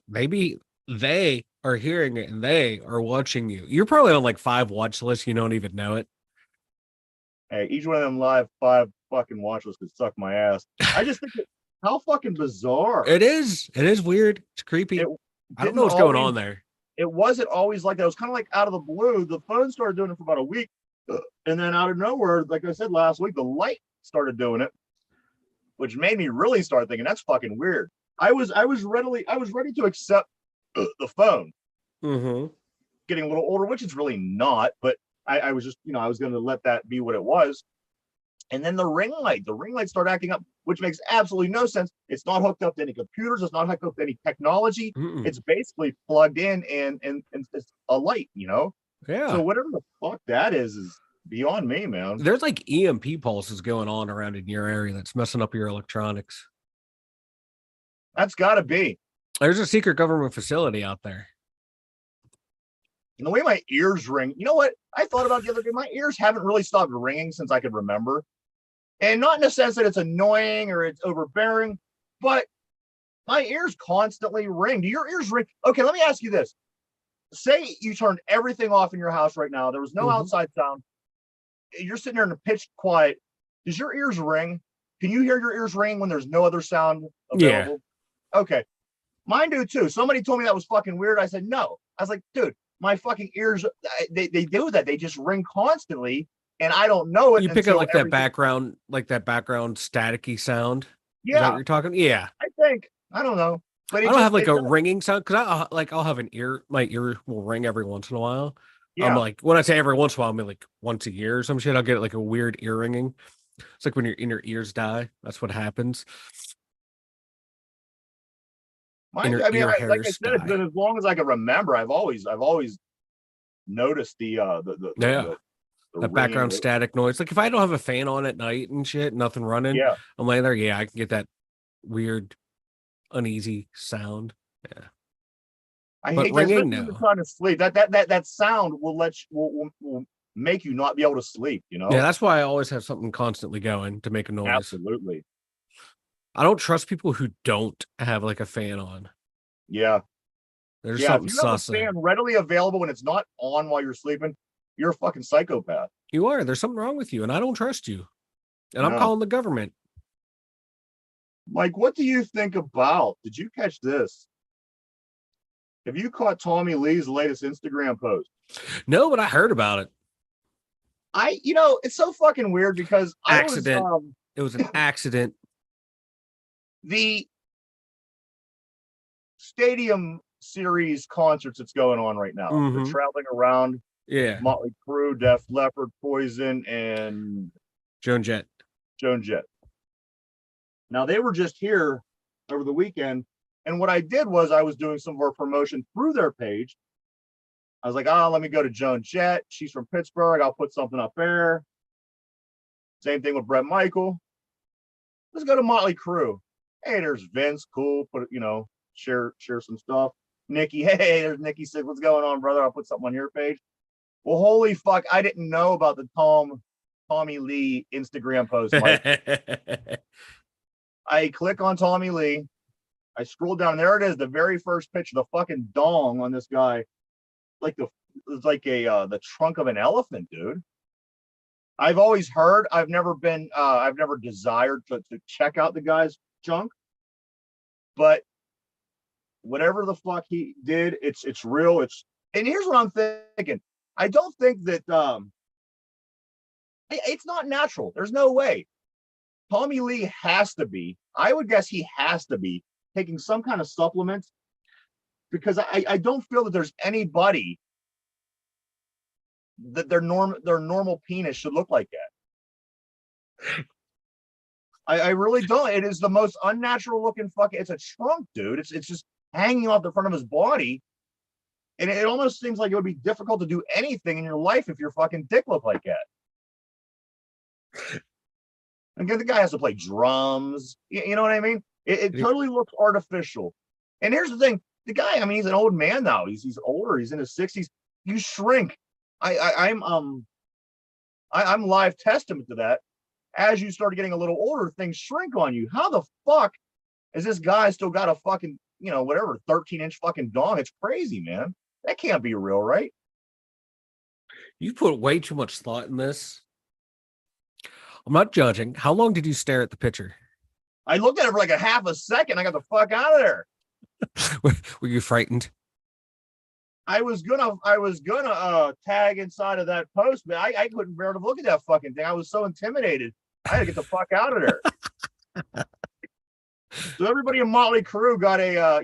are hearing it and they are watching you. You're probably on like 5 watch lists. You don't even know it. Hey, each one of them live 5 fucking watch lists could suck my ass. I just think how fucking bizarre. It is. It is weird. It's It creepy. I don't know didn't what's going always on there. it wasn't always like that. It was kind of like out of the blue. The phone started doing it for about a week. And then out of nowhere, like I said last week, the light started doing it, which made me really start thinking that's fucking weird. I was ready to accept the phone Mm-hmm. getting a little older, which it's really not, but I was just, I was gonna let that be what it was. And then the ring light started acting up, which makes absolutely no sense. It's not hooked up to any computers, it's not hooked up to any technology. Mm-mm. It's basically plugged in and it's a light, Yeah. So whatever the fuck that is beyond me, man. There's like EMP pulses going on around in your area that's messing up your electronics. That's gotta be. There's a secret government facility out there. And the way my ears ring, you know what? I thought about the other day. My ears haven't really stopped ringing since I could remember. And not in the sense that it's annoying or it's overbearing, but my ears constantly ring. Do your ears ring? Okay, let me ask you this. Say you turned everything off in your house right now. There was no Mm-hmm. outside sound. You're sitting there in the pitch quiet. Does your ears ring? Can you hear your ears ring when there's no other sound Yeah. available? Okay. Mine do too. Somebody told me that was fucking weird. I said, no. I was like, dude, my fucking ears, they do that. They just ring constantly. And I don't know it You pick up until like everything. that background staticky sound. Is that what Yeah, you're talking? Yeah. I think. I don't know. But I it don't have just, like it a does. ringing sound because I'll have my ear will ring every once in a while. Yeah. Like when I say every once in a while, I mean like once a year or some shit. I'll get like a weird ear ringing. It's like when your inner ears die. That's what happens. Mine, Inner I mean, ear like I hairs said, it's die. been as long as I can remember. I've always noticed Yeah. the That ringing. background static noise. Like if I don't have a fan on at night and shit, nothing running, Yeah. I'm laying there. Yeah, I can get that weird, uneasy sound. Yeah. I But hate that, ringing, especially when you're no. trying to sleep. That sound will will make you not be able to sleep, Yeah, that's why I always have something constantly going to make a noise. Absolutely. I don't trust people who don't have like a fan on. Yeah. There's Yeah. If something you have a sus there. fan readily available and it's not on while you're sleeping, you're a fucking psychopath. You are. There's something wrong with you, and I don't trust you. And I'm Yeah. calling the government. Mike, what do you think about? Did you catch this? Have you caught Tommy Lee's latest Instagram post? No, but I heard about it. It's so fucking weird because I was Accident. It was an accident. the stadium series concerts that's going on right now. They're Mm-hmm. traveling around. Yeah. Motley Crue, Def Leppard, Poison, and Joan Jett. Joan Jett. Now they were just here over the weekend, and what I did was I was doing some more promotion through their page. I was like, let me go to Joan Jett. She's from Pittsburgh. I'll put something up there. Same thing with Brett Michael. Let's go to Motley Crue. Hey, there's Vince. Cool. Put share some stuff. Nikki. Hey, there's Nikki. Said, what's going on, brother? I'll put something on your page. Well, holy fuck! I didn't know about the Tommy Lee Instagram post, Mike. I click on Tommy Lee. I scroll down, and there it is, the very first picture, the fucking dong on this guy, it's like the trunk of an elephant, dude. I've always heard. I've never desired to check out the guy's junk, but whatever the fuck he did, it's real. And here's what I'm thinking. I don't think that it's not natural. There's no way. Tommy Lee has to be. I would guess he has to be taking some kind of supplement because I don't feel that there's anybody that their normal penis should look like that. I really don't. It is the most unnatural looking fucking. It's a trunk, dude. It's just hanging off the front of his body, and it almost seems like it would be difficult to do anything in your life if your fucking dick looked like that. Again, the guy has to play drums. You know what I mean? It totally looks artificial. And here's the thing: the guy. I mean, he's an old man now. He's older. He's in his 60s. You shrink. I'm I'm live testament to that. As you start getting a little older, things shrink on you. How the fuck is this guy still got a fucking, whatever, 13-inch fucking dong? It's crazy, man. That can't be real, right? You put way too much thought in this. I'm not judging. How long did you stare at the picture? I looked at it for like a half a second. I got the fuck out of there. Were you frightened? I was gonna tag inside of that post, but I couldn't bear to look at that fucking thing. I was so intimidated. I had to get the fuck out of there. So everybody in Motley Crue got a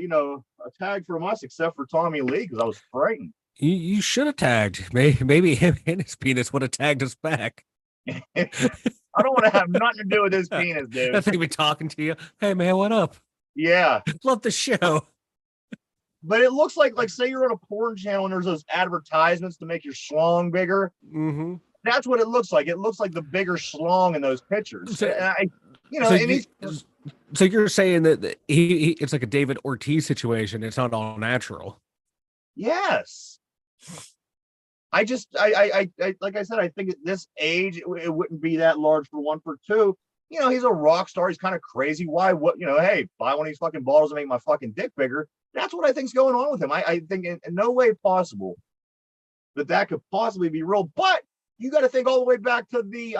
tag from us except for Tommy Lee because I was frightened. You should have tagged. Maybe him and his penis would have tagged us back. I don't want to have nothing to do with his penis, dude. I think be talking to you. Hey man, what up? Yeah. Love the show. But it looks like say you're on a porn channel and there's those advertisements to make your schlong bigger. Mm-hmm. That's what it looks like. It looks like the bigger schlong in those pictures. So you're saying that he it's like a David Ortiz situation. It's not all natural. Yes. I like I said, I think at this age it wouldn't be that large for one. For two, he's a rock star. He's kind of crazy. Why? Hey, buy one of these fucking bottles and make my fucking dick bigger. That's what I think's going on with him. I think in no way possible that could possibly be real. But you got to think all the way back to the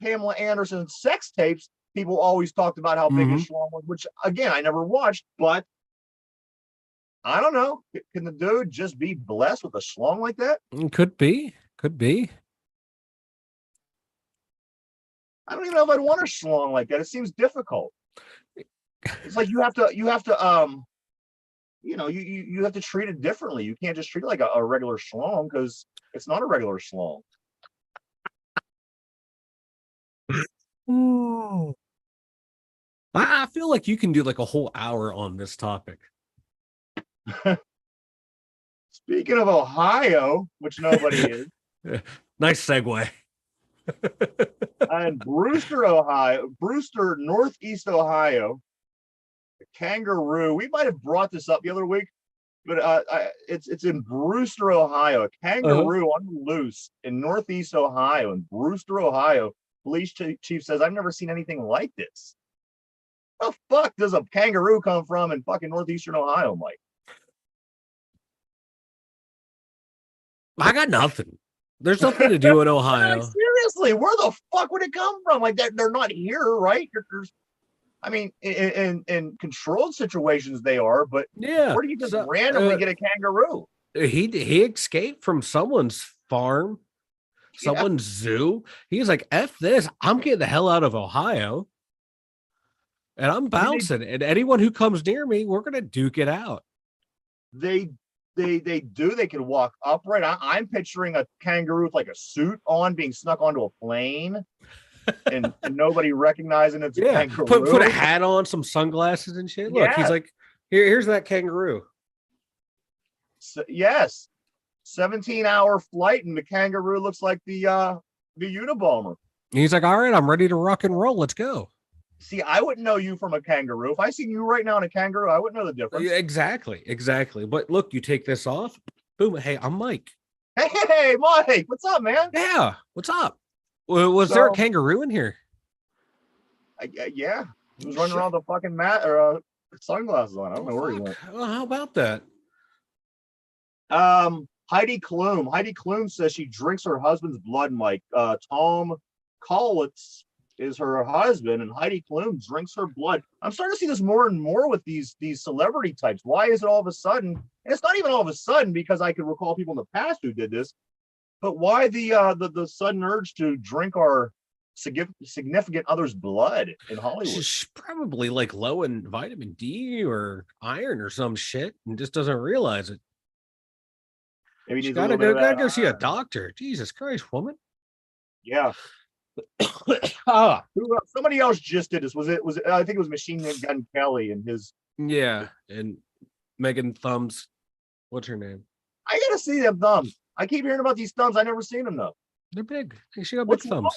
Pamela Anderson sex tapes. People always talked about how big his schlong was, which again I never watched. But I don't know. Can the dude just be blessed with a schlong like that? Could be. I don't even know if I'd want a schlong like that. It seems difficult. It's like you have to you have to treat it differently. You can't just treat it like a regular schlong because it's not a regular schlong. Ooh. I feel like you can do like a whole hour on this topic. Speaking of Ohio, which nobody is. Nice segue. And Brewster, Northeast Ohio, the kangaroo. We might have brought this up the other week, but it's in Brewster, Ohio. A kangaroo on the loose in Northeast Ohio, in Brewster, Ohio. Police chief says, "I've never seen anything like this." The fuck does a kangaroo come from in fucking northeastern Ohio, Mike? I got nothing. There's nothing to do in Ohio. Like, seriously, where the fuck would it come from? Like they're not here, right? I mean, in controlled situations they are, but yeah, where do you just randomly get a kangaroo? He escaped from someone's farm, someone's zoo. He's like, "F this! I'm getting the hell out of Ohio, and I'm bouncing. And anyone who comes near me, we're gonna duke it out." They do. They can walk upright. I'm picturing a kangaroo with like a suit on, being snuck onto a plane, and nobody recognizing it's a kangaroo. Put a hat on, some sunglasses and shit. Look, he's like, here's that kangaroo. So, yes, 17-hour flight, and the kangaroo looks like the Unabomber. And he's like, "All right, I'm ready to rock and roll. Let's go." See, I wouldn't know you from a kangaroo. If I seen you right now in a kangaroo, I wouldn't know the difference. Exactly. But look, you take this off. Boom. Hey, I'm Mike. Hey, Mike. What's up, man? Yeah. What's up? Was there a kangaroo in here? Yeah. He was running around with a fucking mat or sunglasses on. I don't know where he went. Well, how about that? Heidi Klum says she drinks her husband's blood, Mike. Tom Collitz is her husband, and Heidi Klum drinks her blood. I'm starting to see this more and more with these celebrity types. Why is it all of a sudden? And it's not even all of a sudden, because I could recall people in the past who did this. But why the sudden urge to drink our significant other's blood in Hollywood? She's probably like low in vitamin D or iron or some shit, and just doesn't realize it. Maybe she's gotta go see a doctor. Jesus Christ, woman. Yeah. Somebody else just did this. Was it? I think it was Machine Gun Kelly and his. Yeah, and Megan Thumbs. What's her name? I gotta see them thumbs. I keep hearing about these thumbs. I never seen them though. They're big. She got big thumbs.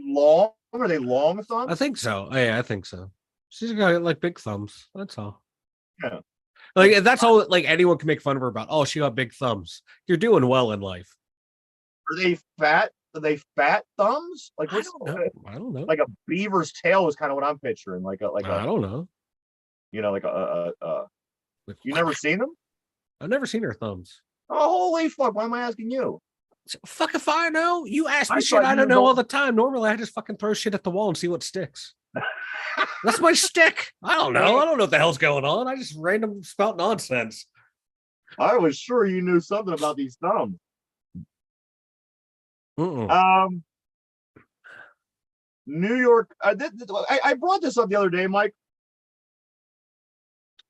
Long? Are they long thumbs? I think so. Oh, yeah, I think so. She's got like big thumbs. That's all. Yeah. Like that's all. Like anyone can make fun of her about. Oh, she got big thumbs. You're doing well in life. Are they fat? Are they fat thumbs? Like I what's don't know. I don't know. like a beaver's tail is kind of what I'm picturing. Like I don't know. like Like, you never seen them? I've never seen her thumbs. Oh, holy fuck! Why am I asking you? Fuck if I know. You ask me I shit thought I you don't were know all going. the time. Normally, I just fucking throw shit at the wall and see what sticks. That's my shtick. I don't know. I don't know what the hell's going on. I just random spout nonsense. I was sure you knew something about these thumbs. Mm-mm. New York. I brought this up the other day, Mike,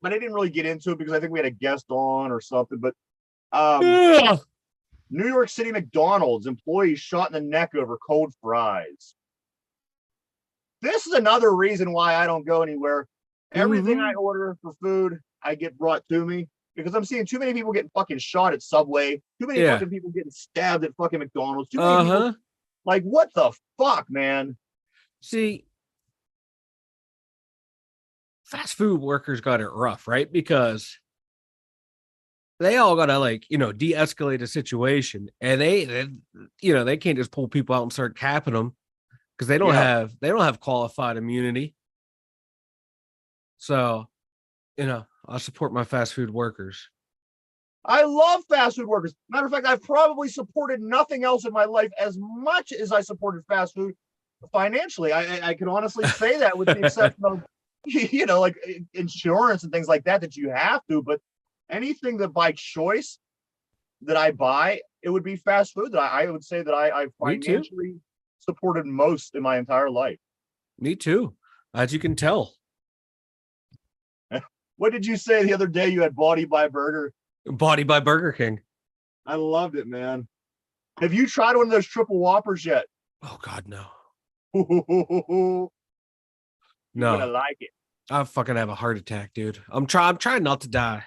but I didn't really get into it because I think we had a guest on or something. But Yeah. New York City McDonald's employees shot in the neck over cold fries. This is another reason why I don't go anywhere. Everything I order for food, I get brought to me because I'm seeing too many people getting fucking shot at Subway, too many Yeah. fucking people getting stabbed at fucking McDonald's, too many Uh-huh. people. Like, what the fuck, man? See, fast food workers got it rough, right? Because they all gotta like, de-escalate a situation, and they can't just pull people out and start capping them because Yeah, they don't have qualified immunity. So, I support my fast food workers. I love fast food workers. Matter of fact, I've probably supported nothing else in my life as much as I supported fast food financially. I can honestly say that, with the exception of, like insurance and things like that you have to. But anything that by choice that I buy, it would be fast food that I would say that I Me too. financially supported most in my entire life. Me too. As you can tell. What did you say the other day? You had Body by Burger. Body by Burger King. I loved it, man. Have you tried one of those triple whoppers yet? Oh God, no. You're gonna No. like it. I fucking have a heart attack, dude. I'm trying not to die.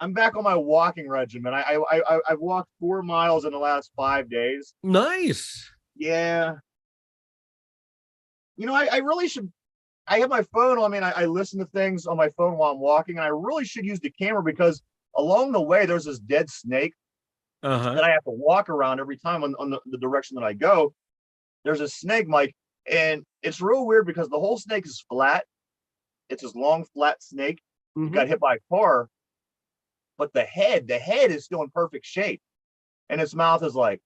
I'm back on my walking regimen. I've walked 4 miles in the last 5 days. Nice. Yeah. I really should. I have my phone on me and I listen to things on my phone while I'm walking, and I really should use the camera because along the way there's this dead snake Uh-huh. that I have to walk around every time on the direction that I go. There's a snake, Mike, and it's real weird because the whole snake is flat. It's this long, flat snake. It Mm-hmm. got hit by a car, but the head is still in perfect shape, and its mouth is like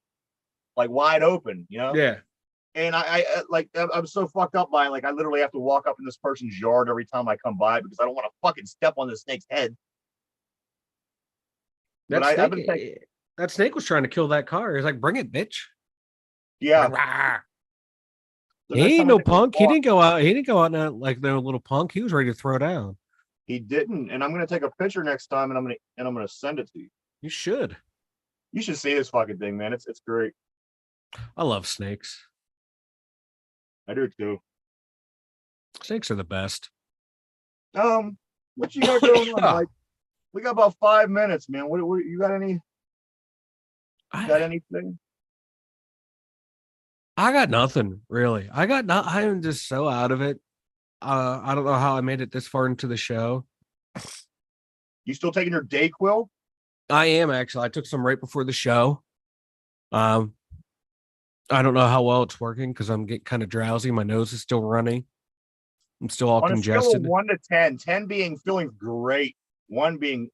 wide open, Yeah. And I'm so fucked up by it. Like I literally have to walk up in this person's yard every time I come by because I don't want to fucking step on the snake's head. But That I've snake been taking, that snake was trying to kill that car. He's like, bring it, bitch. yeah. Rah. The next He ain't time I no take a punk. He walk, didn't go out. He didn't go out now like no little punk. He was ready to throw down. he didn't, and I'm gonna take a picture next time, and I'm gonna send it to you. You should. You should see this fucking thing, man. It's great. I love snakes. I do too. Snakes are the best. What you got going on, Mike? We got about 5 minutes, man. What you got any? Got anything? I got nothing really. I am just so out of it. I don't know how I made it this far into the show. You still taking your Dayquil? I am actually. I took some right before the show. Um, I don't know how well it's working because I'm getting kind of drowsy. My nose is still running. I'm still all On a scale of congested. 1 to 10, 10 being feeling great, one being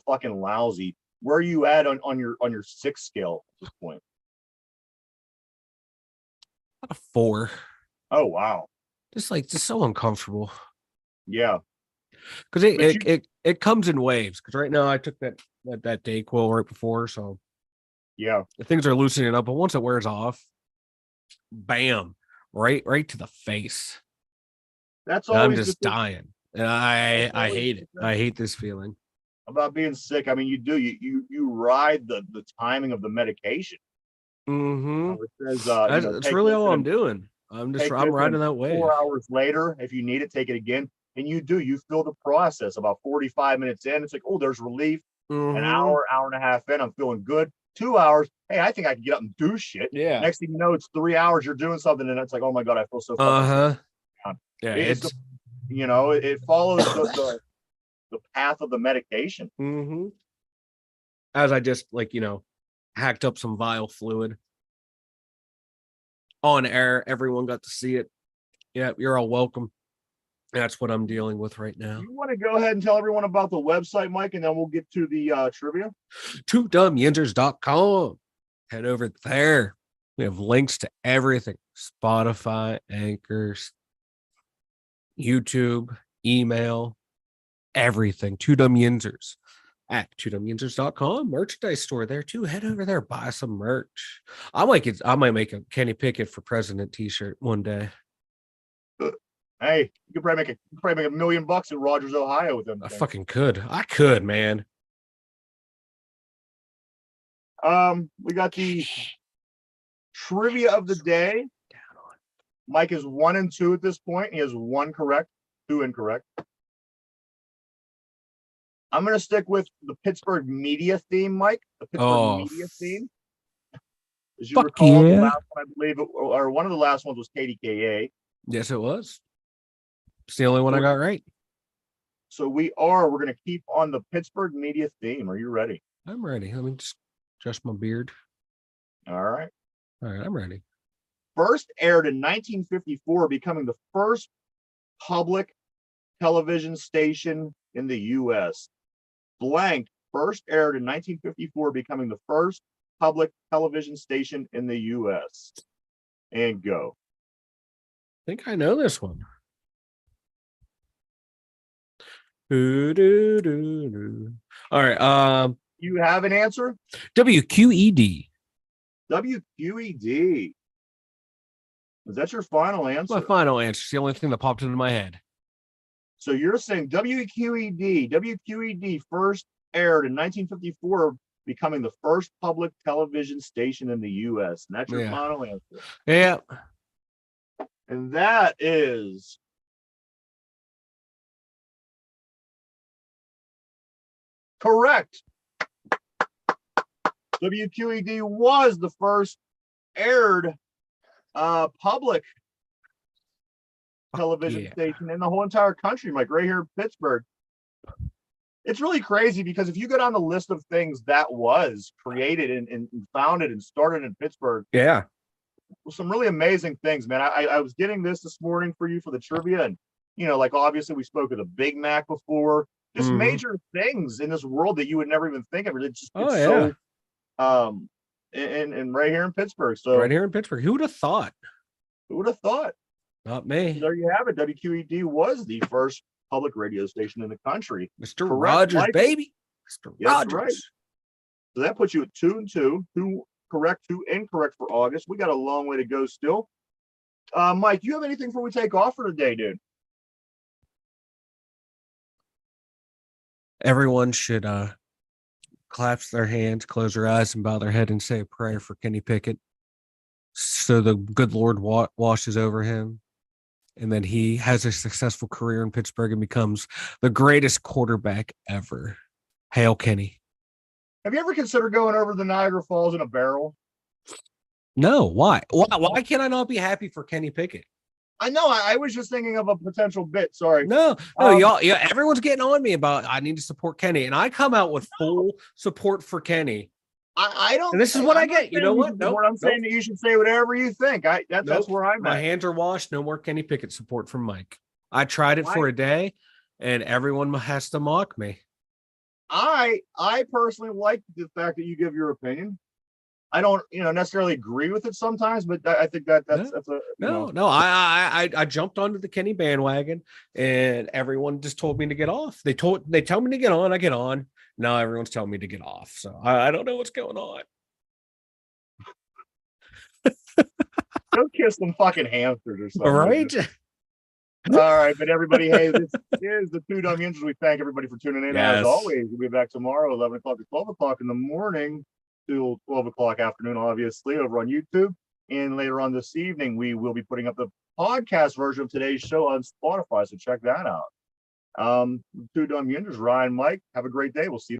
fucking lousy. Where are you at on your 6 scale at this point? A 4. Oh wow, Just so uncomfortable yeah. because But you, it comes in waves. Because right now I took that Dayquil right before, so yeah, things are loosening up. But once it wears off, bam, right to the face. that's And I'm always the just thing. dying, and That's I always hate the it. thing I hate this feeling. about being sick. I mean, you ride the timing of the medication. Mm-hmm. It says, That's really all I'm doing. take I'm this, and riding then that 4 wave. hours later, if you need it, take it again. And you feel the process about 45 minutes in. It's like, oh, there's relief. An Mm-hmm. hour and a half in, I'm feeling good. 2 hours, hey, I think I can get up and do shit. Yeah. Next thing you know, it's 3 hours, you're doing something, and it's like, oh my God, I feel so fucking sick. Uh-huh. Yeah, It's the, it follows the path of the medication. mm-hmm. As I just hacked up some vial fluid. on air. Everyone got to see it. Yeah, you're all welcome. That's what I'm dealing with right now. You want to go ahead and tell everyone about the website, Mike, and then we'll get to the trivia? TwoDumbYinzers.com. Head over there. We have links to everything. Spotify, Anchors, YouTube, email, everything. Two Dumb Yinzers at TwoDumbYinzers.com. Merchandise store there too. Head over there, buy some merch. I might make a Kenny Pickett for President t-shirt one day. Hey, you could probably make $1 million in Rogers, Ohio with them. I fucking could. I could, man. We got the trivia of the day. Mike is 1 and 2 at this point. He has 1 correct, 2 incorrect. I'm going to stick with the Pittsburgh media theme, Mike. The Pittsburgh media theme. As you recall, the last one, I believe, or one of the last ones was KDKA. Yes, it was. It's the only one I got right. So we're going to keep on the Pittsburgh media theme. Are you ready? I'm ready. Let me just adjust my beard. All right. All right, I'm ready. First aired in 1954, becoming the first public television station in the U.S. Blank first aired in 1954, becoming the first public television station in the U.S. And go. I think I know this one. All right. You have an answer? WQED. WQED. Is that your final answer? My final answer. It's the only thing that popped into my head. So you're saying WQED. WQED first aired in 1954, becoming the first public television station in the U.S. And that's your final answer. Yeah. And that is correct. WQED was the first aired public television station in the whole entire country, Mike, right here in Pittsburgh. It's really crazy because if you go down the list of things that was created and founded and started in Pittsburgh, some really amazing things, man. I was getting this morning for you for the trivia, and like obviously we spoke of the Big Mac before. Just major things in this world that you would never even think of. It's just so and right here in Pittsburgh. So right here in Pittsburgh. Who would have thought? Who would have thought? Not me. So there you have it. WQED was the first public radio station in the country. Mr. Rogers, Mike. Baby. Mr. Rogers. Right. So that puts you at 2 and 2. 2 correct, 2 incorrect for August. We got a long way to go still. Mike, you have anything before we take off for today, dude? Everyone should clasp their hands, close their eyes, and bow their head and say a prayer for Kenny Pickett, so the good Lord washes over him, and then he has a successful career in Pittsburgh and becomes the greatest quarterback ever. Hail Kenny. Have you ever considered going over the Niagara Falls in a barrel? No. Why? Why can I not be happy for Kenny Pickett? I know. I was just thinking of a potential bit. Sorry. No, y'all. Yeah, everyone's getting on me about I need to support Kenny, and I come out with full support for Kenny. I don't. And this is what I get. You know what? No, I'm saying that you should say whatever you think. That's where I'm at. My hands are washed. No more Kenny Pickett support from Mike. I tried it for a day, and everyone has to mock me. I personally like the fact that you give your opinion. I don't, necessarily agree with it sometimes, but I think that's a no. I jumped onto the Kenny bandwagon, and everyone just told me to get off. They tell me to get on, I get on. Now everyone's telling me to get off. So I don't know what's going on. Go kiss some fucking hamsters or something. All right. All right, but everybody, hey, this is the Two Dumb Yinzers. We thank everybody for tuning in. As always, we'll be back tomorrow, 11 o'clock to 12 o'clock in the morning. Till 12 o'clock afternoon, obviously, over on YouTube. And later on this evening, we will be putting up the podcast version of today's show on Spotify. So check that out. Two Dumb Yinzers, Ryan, Mike. Have a great day. We'll see you.